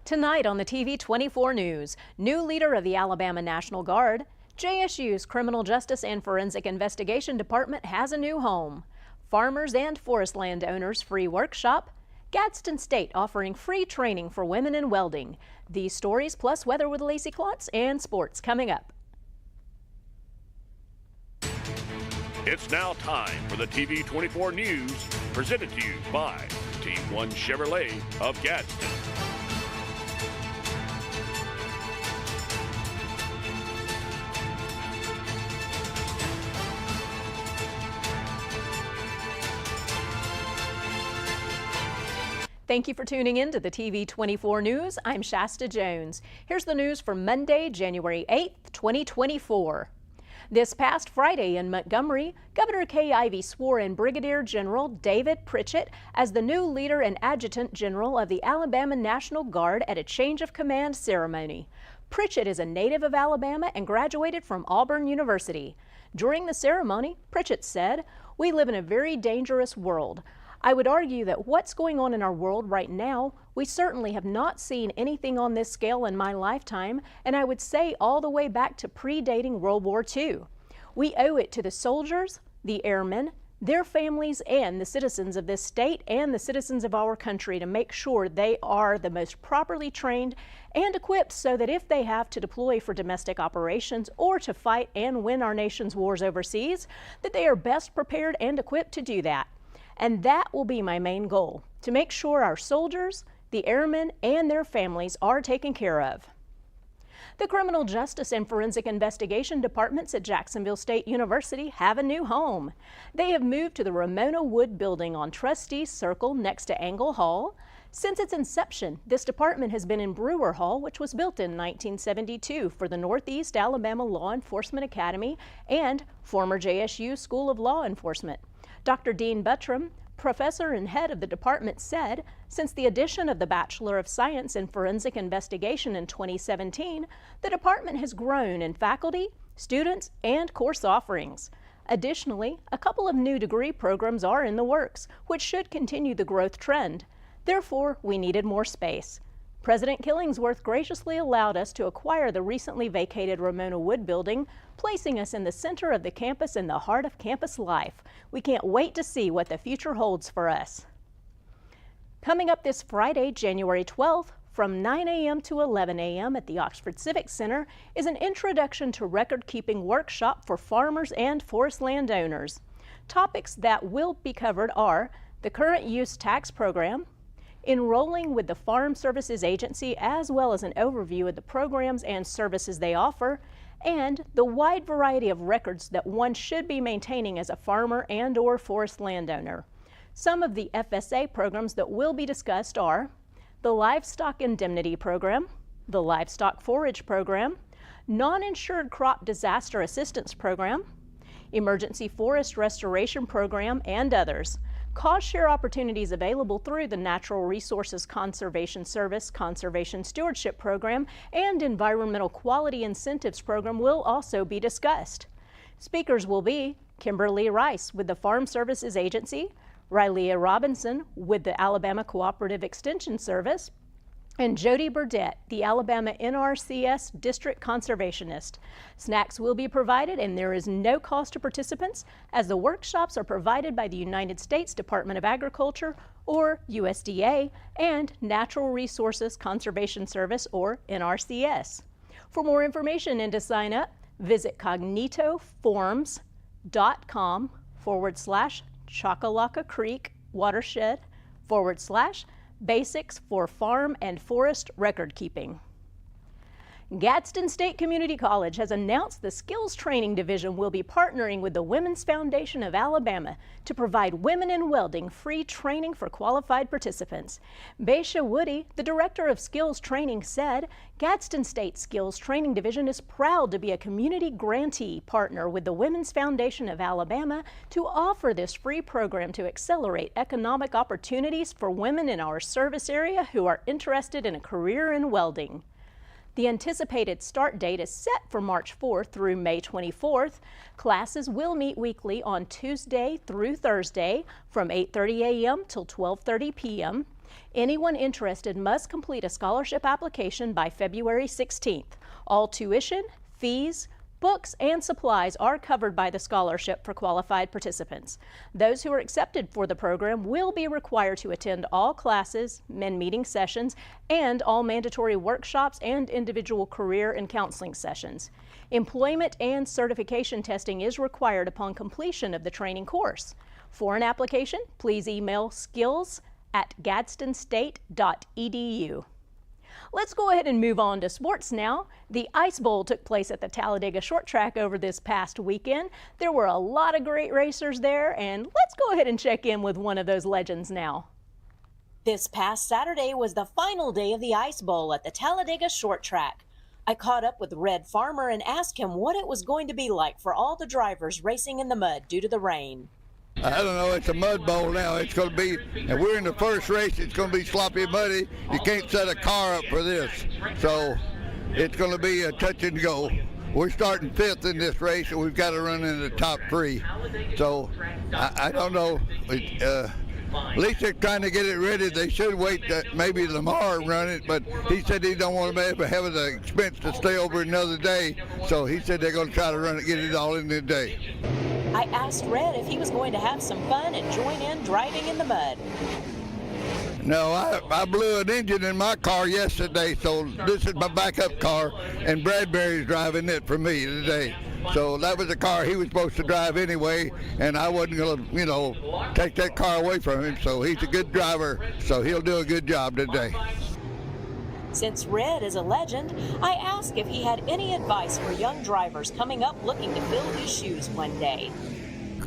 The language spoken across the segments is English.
Tonight on the TV24 News, new leader of the Alabama National Guard, JSU's Criminal Justice and Forensic Investigation Department has a new home. Farmers and forest landowners free workshop. Gadsden State offering free training for women in welding. These stories plus weather with Lacey Klotz and sports coming up. It's now time for the TV24 News, presented to you by Team 1 Chevrolet of Gadsden. Thank you for tuning in to the TV24 News. I'm Shasta Jones. Here's the news for Monday, January 8th, 2024. This past Friday in Montgomery, Governor Kay Ivey swore in Brigadier General David Pritchett as the new leader and adjutant general of the Alabama National Guard at a change of command ceremony. Pritchett is a native of Alabama and graduated from Auburn University. During the ceremony, Pritchett said, "We live in a very dangerous world. I would argue that what's going on in our world right now, we certainly have not seen anything on this scale in my lifetime, and I would say all the way back to predating World War II. We owe it to the soldiers, the airmen, their families, and the citizens of this state and the citizens of our country to make sure they are the most properly trained and equipped so that if they have to deploy for domestic operations or to fight and win our nation's wars overseas, that they are best prepared and equipped to do that. And that will be my main goal, to make sure our soldiers, the airmen, and their families are taken care of." The Criminal Justice and Forensic Investigation Departments at Jacksonville State University have a new home. They have moved to the Ramona Wood Building on Trustees Circle next to Angle Hall. Since its inception, this department has been in Brewer Hall, which was built in 1972 for the Northeast Alabama Law Enforcement Academy and former JSU School of Law Enforcement. Dr. Dean Buttram, professor and head of the department, said, since the addition of the Bachelor of Science in Forensic Investigation in 2017, the department has grown in faculty, students, and course offerings. Additionally, a couple of new degree programs are in the works, which should continue the growth trend. Therefore, we needed more space. President Killingsworth graciously allowed us to acquire the recently vacated Ramona Wood Building, placing us in the center of the campus in the heart of campus life. We can't wait to see what the future holds for us. Coming up this Friday, January 12th, from 9 a.m. to 11 a.m. at the Oxford Civic Center is an Introduction to Record-Keeping workshop for farmers and forest landowners. Topics that will be covered are the current use tax program, enrolling with the Farm Services Agency, as well as an overview of the programs and services they offer, and the wide variety of records that one should be maintaining as a farmer and/or forest landowner. Some of the FSA programs that will be discussed are the Livestock Indemnity Program, the Livestock Forage Program, Non-Insured Crop Disaster Assistance Program, Emergency Forest Restoration Program, and others. Cost share opportunities available through the Natural Resources Conservation Service Conservation Stewardship Program and Environmental Quality Incentives Program will also be discussed. Speakers will be Kimberly Rice with the Farm Services Agency, Rylea Robinson with the Alabama Cooperative Extension Service, and Jody Burdett, the Alabama NRCS District Conservationist. Snacks will be provided and there is no cost to participants, as the workshops are provided by the United States Department of Agriculture, or USDA, and Natural Resources Conservation Service, or NRCS. For more information and to sign up, visit cognitoforms.com/Choccolocca Creek Watershed / Basics for Farm and Forest Record Keeping. Gadsden State Community College has announced the Skills Training Division will be partnering with the Women's Foundation of Alabama to provide women in welding free training for qualified participants. Baisha Woody, the Director of Skills Training, said Gadsden State Skills Training Division is proud to be a community grantee partner with the Women's Foundation of Alabama to offer this free program to accelerate economic opportunities for women in our service area who are interested in a career in welding. The anticipated start date is set for March 4th through May 24th. Classes will meet weekly on Tuesday through Thursday from 8:30 a.m. till 12:30 p.m. Anyone interested must complete a scholarship application by February 16th. All tuition, fees, books, and supplies are covered by the scholarship for qualified participants. Those who are accepted for the program will be required to attend all classes and meeting sessions and all mandatory workshops and individual career and counseling sessions. Employment and certification testing is required upon completion of the training course. For an application, please email skills@gadsdenstate.edu. Let's go ahead and move on to sports now. The Ice Bowl took place at the Talladega Short Track over this past weekend. There were a lot of great racers there, and let's go ahead and check in with one of those legends now. This past Saturday was the final day of the Ice Bowl at the Talladega Short Track. I caught up with Red Farmer and asked him what it was going to be like for all the drivers racing in the mud due to the rain. I don't know, it's a mud bowl now. It's going to be, and we're in the first race, it's going to be sloppy and muddy. You can't set a car up for this. So it's going to be a touch and go. We're starting 5th in this race, and we've got to run in the top 3. So I don't know. At least they're trying to get it ready. They should wait maybe Lamar run it, but he said he don't want to have the expense to stay over another day. So he said they're going to try to run it, get it all in the day. I asked Red if he was going to have some fun and join in driving in the mud. No, I blew an engine in my car yesterday, so this is my backup car, and Bradbury's driving it for me today. So that was the car he was supposed to drive anyway, and I wasn't going to, take that car away from him. So he's a good driver, so he'll do a good job today. Since Red is a legend, I asked if he had any advice for young drivers coming up looking to fill his shoes one day.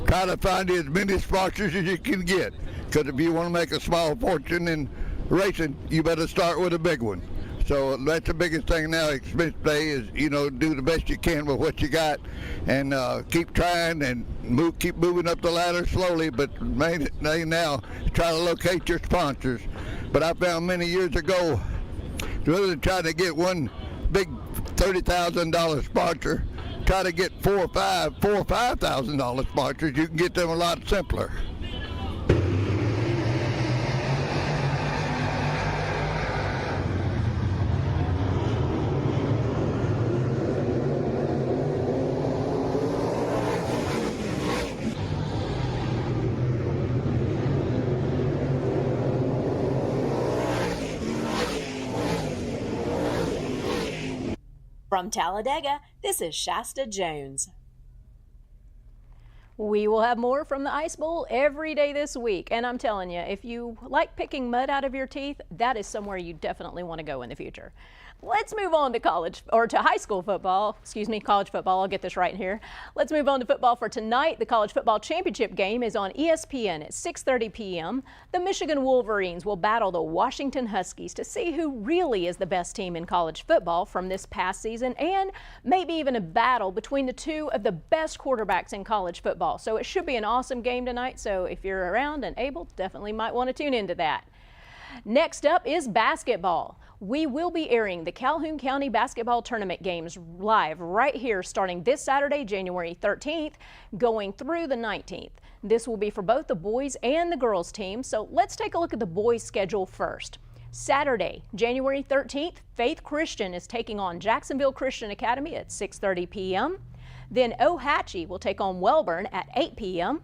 Try to find as many sponsors as you can get, because if you want to make a small fortune in racing, you better start with a big one. So that's the biggest thing now, expense pay, is, do the best you can with what you got, and keep trying and keep moving up the ladder slowly, but main thing now is try to locate your sponsors. But I found many years ago, rather than trying to get one big $30,000 sponsor, try to get $4,000 or $5,000 sponsors. You can get them a lot simpler. From Talladega, this is Shasta Jones. We will have more from the Ice Bowl every day this week. And I'm telling you, if you like picking mud out of your teeth, that is somewhere you definitely want to go in the future. Let's move on to college football. I'll get this right here. Let's move on to football for tonight. The college football championship game is on ESPN at 6:30 p.m. The Michigan Wolverines will battle the Washington Huskies to see who really is the best team in college football from this past season, and maybe even a battle between the two of the best quarterbacks in college football. So it should be an awesome game tonight. So if you're around and able, definitely might want to tune into that. Next up is basketball. We will be airing the Calhoun County basketball tournament games live right here starting this Saturday, January 13th, going through the 19th. This will be for both the boys and the girls teams. So let's take a look at the boys' schedule first. Saturday, January 13th, Faith Christian is taking on Jacksonville Christian Academy at 6:30 p.m. Then Ohatchee will take on Welborn at 8 p.m.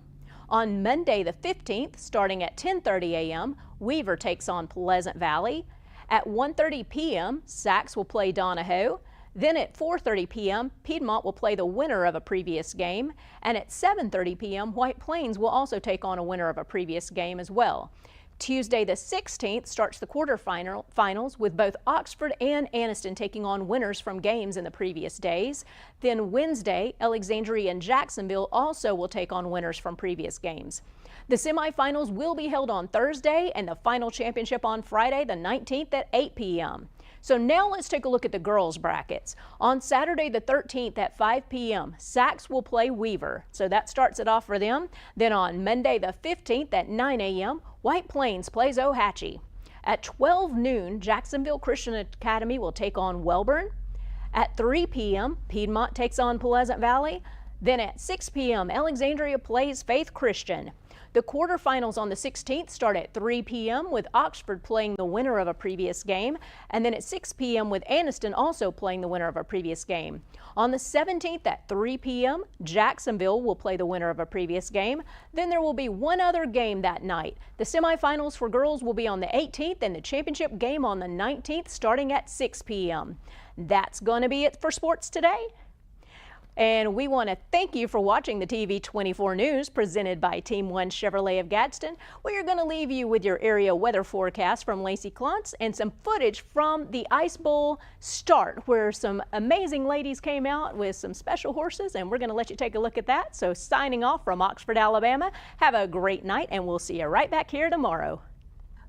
On Monday the 15th, starting at 10:30 a.m., Weaver takes on Pleasant Valley. At 1:30 p.m., Sachs will play Donahoe. Then at 4:30 p.m., Piedmont will play the winner of a previous game. And at 7:30 p.m., White Plains will also take on a winner of a previous game as well. Tuesday the 16th starts the quarterfinals with both Oxford and Anniston taking on winners from games in the previous days. Then Wednesday, Alexandria and Jacksonville also will take on winners from previous games. The semifinals will be held on Thursday and the final championship on Friday the 19th at 8 p.m. So now let's take a look at the girls' brackets. On Saturday the 13th at 5 p.m., Sachs will play Weaver. So that starts it off for them. Then on Monday the 15th at 9 a.m., White Plains plays Ohatchee. At 12 noon, Jacksonville Christian Academy will take on Welborn. At 3 p.m., Piedmont takes on Pleasant Valley. Then at 6 p.m., Alexandria plays Faith Christian. The quarterfinals on the 16th start at 3 p.m. with Oxford playing the winner of a previous game, and then at 6 p.m. with Anniston also playing the winner of a previous game. On the 17th at 3 p.m., Jacksonville will play the winner of a previous game. Then there will be one other game that night. The semifinals for girls will be on the 18th and the championship game on the 19th starting at 6 p.m. That's going to be it for sports today. And we want to thank you for watching the TV24 News presented by Team 1 Chevrolet of Gadsden. We are going to leave you with your area weather forecast from Lacey Klontz and some footage from the Ice Bowl start, where some amazing ladies came out with some special horses, and we're going to let you take a look at that. So signing off from Oxford, Alabama, have a great night, and we'll see you right back here tomorrow.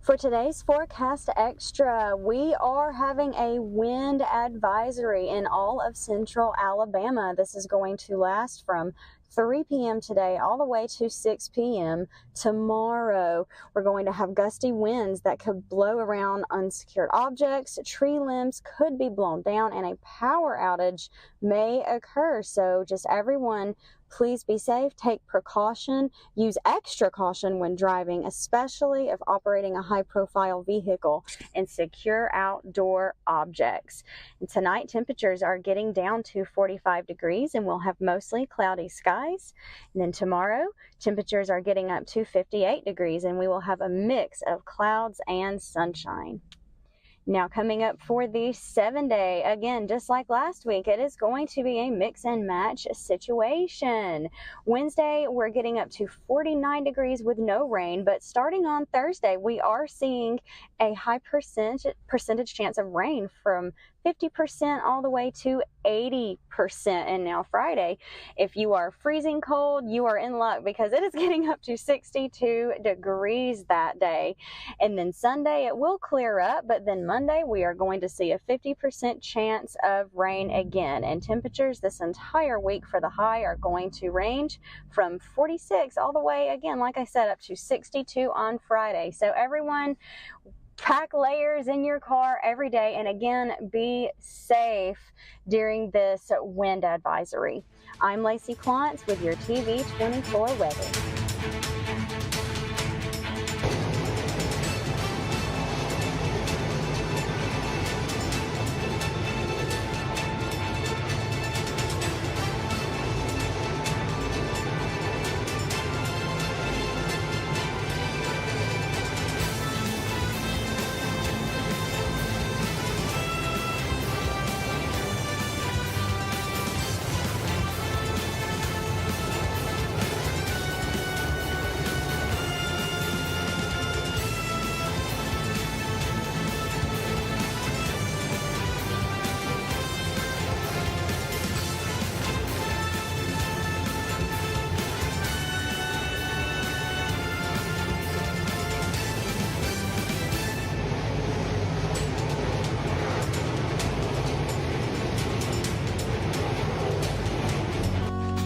For today's forecast extra, we are having a wind advisory in all of central Alabama. This is going to last from 3 p.m. today all the way to 6 p.m. tomorrow. We're going to have gusty winds that could blow around unsecured objects. Tree limbs could be blown down and a power outage may occur. So just everyone, please be safe, take precaution, use extra caution when driving, especially if operating a high-profile vehicle, and secure outdoor objects. And tonight, temperatures are getting down to 45 degrees, and we'll have mostly cloudy skies. And then tomorrow, temperatures are getting up to 58 degrees, and we will have a mix of clouds and sunshine. Now coming up for the 7-day, again, just like last week, it is going to be a mix and match situation. Wednesday, we're getting up to 49 degrees with no rain, but starting on Thursday, we are seeing a high percentage chance of rain from 50% all the way to 80%. And now Friday, if you are freezing cold, you are in luck because it is getting up to 62 degrees that day. And then Sunday, it will clear up, but then Monday, we are going to see a 50% chance of rain again. And temperatures this entire week for the high are going to range from 46 all the way, again, like I said, up to 62 on Friday. So everyone, pack layers in your car every day, and again, be safe during this wind advisory. I'm Lacey Klontz with your TV24 weather.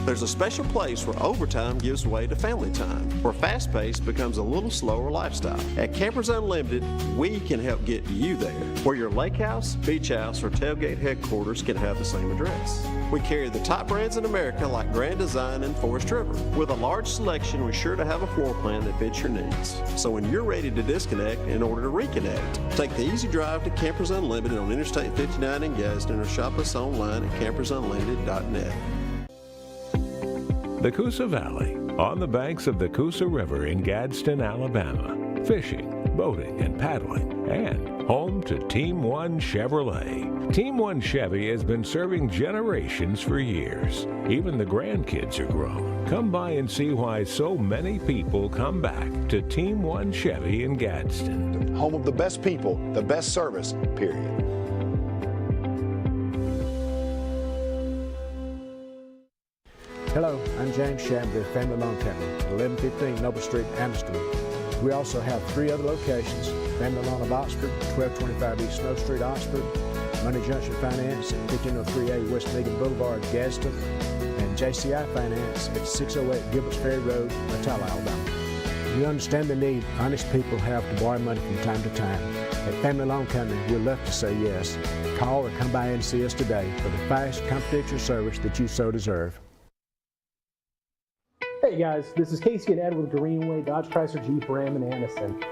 There's a special place where overtime gives way to family time, where fast pace becomes a little slower lifestyle. At Campers Unlimited, we can help get you there, where your lake house, beach house, or tailgate headquarters can have the same address. We carry the top brands in America like Grand Design and Forest River. With a large selection, we're sure to have a floor plan that fits your needs. So when you're ready to disconnect in order to reconnect, take the easy drive to Campers Unlimited on Interstate 59 in Gadsden, or shop us online at campersunlimited.net. The Coosa Valley, on the banks of the Coosa River in Gadsden, Alabama. Fishing, boating, and paddling, and home to Team 1 Chevrolet. Team 1 Chevy has been serving generations for years. Even the grandkids are grown. Come by and see why so many people come back to Team 1 Chevy in Gadsden. Home of the best people, the best service, period. Hello, I'm James Shambley of Family Loan Company, 1115 Noble Street, Anniston. We also have 3 other locations: Family Loan of Oxford, 1225 East Snow Street, Oxford; Money Junction Finance at 1503A West Meagan Boulevard, Gadsden; and JCI Finance at 608 Gilbert's Ferry Road, Matala, Alabama. We understand the need honest people have to borrow money from time to time. At Family Loan Company, we'd love to say yes. Call or come by and see us today for the fast, confidential service that you so deserve. Hey guys, this is Casey and Ed with Greenway Dodge Chrysler Jeep Ram in Anniston.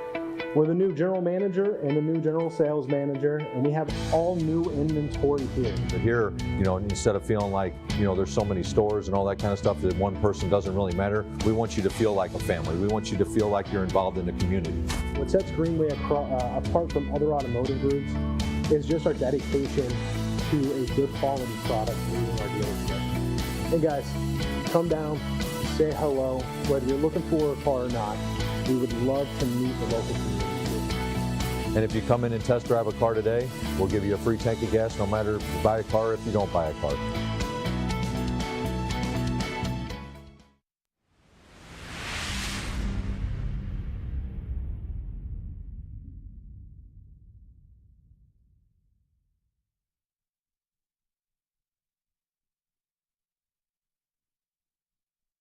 We're the new general manager and the new general sales manager, and we have all new inventory here. But here, instead of feeling like, there's so many stores and all that kind of stuff that one person doesn't really matter, we want you to feel like a family. We want you to feel like you're involved in the community. What sets Greenway apart from other automotive groups is just our dedication to a good quality product leaving our dealership. Hey guys, come down, say hello, whether you're looking for a car or not. We would love to meet the local community. And if you come in and test drive a car today, we'll give you a free tank of gas no matter if you buy a car or if you don't buy a car.